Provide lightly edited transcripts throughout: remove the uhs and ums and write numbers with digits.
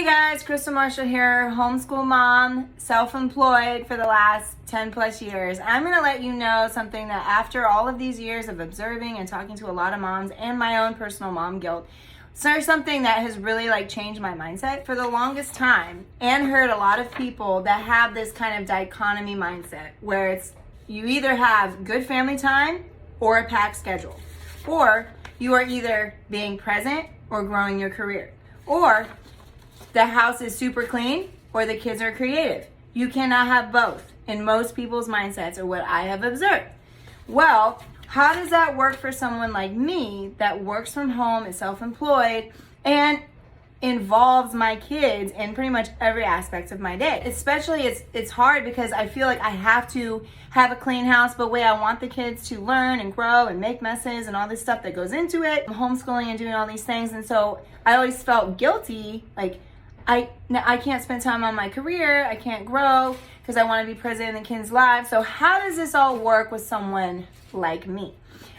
Hey guys, Crystal Marshall here, homeschool mom, self-employed for the last 10 plus years. I'm going to let you know something that after all of these years of observing and talking to a lot of moms and my own personal mom guilt, there's something that has really changed my mindset for the longest time, and heard a lot of people that have this kind of dichotomy mindset where it's you either have good family time or a packed schedule, or you are either being present or growing your career, or the house is super clean or the kids are creative. You cannot have both in most people's mindsets, or what I have observed. Well, how does that work for someone like me that works from home, is self-employed, and involves my kids in pretty much every aspect of my day? Especially it's hard because I feel like I have to have a clean house, but I want the kids to learn and grow and make messes and all this stuff that goes into it. I'm homeschooling and doing all these things, and so I always felt guilty, I can't spend time on my career, I can't grow because I want to be present in the kids' lives. So how does this all work with someone like me?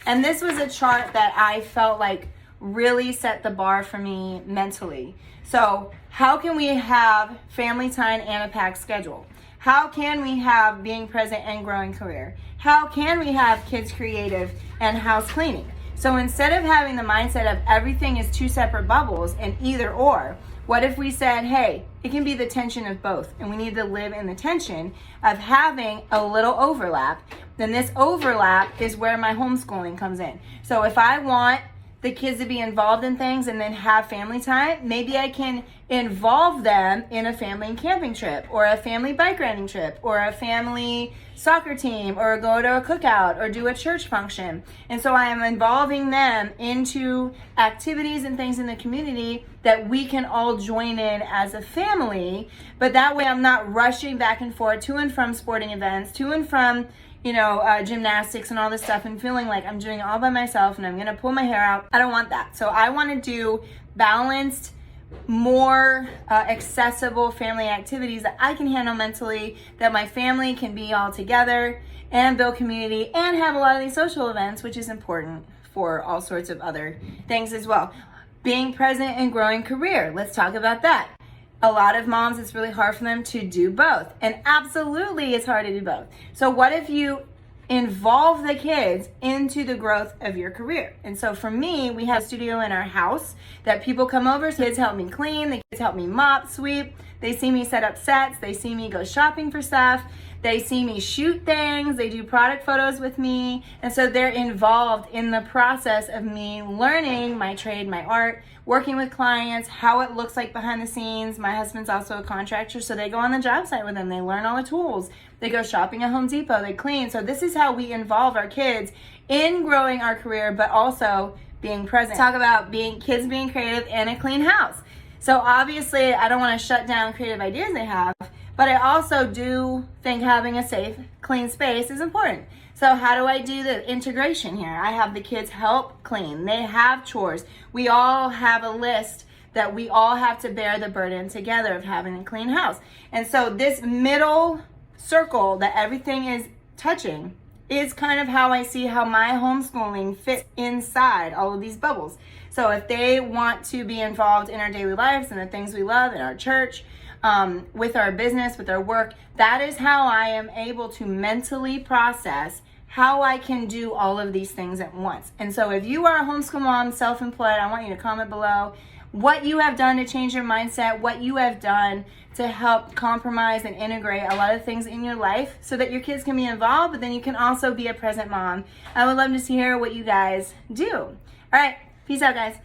And this was a chart that I felt like really set the bar for me mentally. So how can we have family time and a packed schedule? How can we have being present and growing career? How can we have kids creative and house cleaning? So instead of having the mindset of everything is two separate bubbles and either or, what if we said, hey, it can be the tension of both, and we need to live in the tension of having a little overlap. Then this overlap is where my homeschooling comes in. So if I want the kids to be involved in things and then have family time, maybe I can involve them in a family camping trip, or a family bike riding trip, or a family soccer team, or go to a cookout, or do a church function. And so I am involving them into activities and things in the community that we can all join in as a family. But that way I'm not rushing back and forth to and from sporting events, to and from gymnastics and all this stuff, and feeling like I'm doing it all by myself and I'm gonna pull my hair out. I don't want that. So I want to do balanced, more accessible family activities that I can handle mentally, that my family can be all together and build community and have a lot of these social events, which is important for all sorts of other things as well. Being present and growing career. Let's talk about that. A lot of moms, it's really hard for them to do both. And absolutely it's hard to do both. So what if you involve the kids into the growth of your career? And so for me, we have a studio in our house that people come over. So kids help me clean, the kids help me mop, sweep. They see me set up sets. They see me go shopping for stuff. They see me shoot things. They do product photos with me. And so they're involved in the process of me learning my trade, my art, working with clients, how it looks like behind the scenes. My husband's also a contractor, so they go on the job site with them. They learn all the tools. They go shopping at Home Depot. They clean. So this is how we involve our kids in growing our career, but also being present. Talk about kids being creative and a clean house. So obviously, I don't want to shut down creative ideas they have, but I also do think having a safe, clean space is important. So how do I do the integration here? I have the kids help clean. They have chores. We all have a list that we all have to bear the burden together of having a clean house. And so this middle circle that everything is touching is kind of how I see how my homeschooling fits inside all of these bubbles. So if they want to be involved in our daily lives and the things we love in our church, with our business, with our work, that is how I am able to mentally process how I can do all of these things at once. And so if you are a homeschool mom, self-employed, I want you to comment below what you have done to change your mindset, what you have done to help compromise and integrate a lot of things in your life so that your kids can be involved, but then you can also be a present mom. I would love to hear what you guys do. All right, peace out, guys.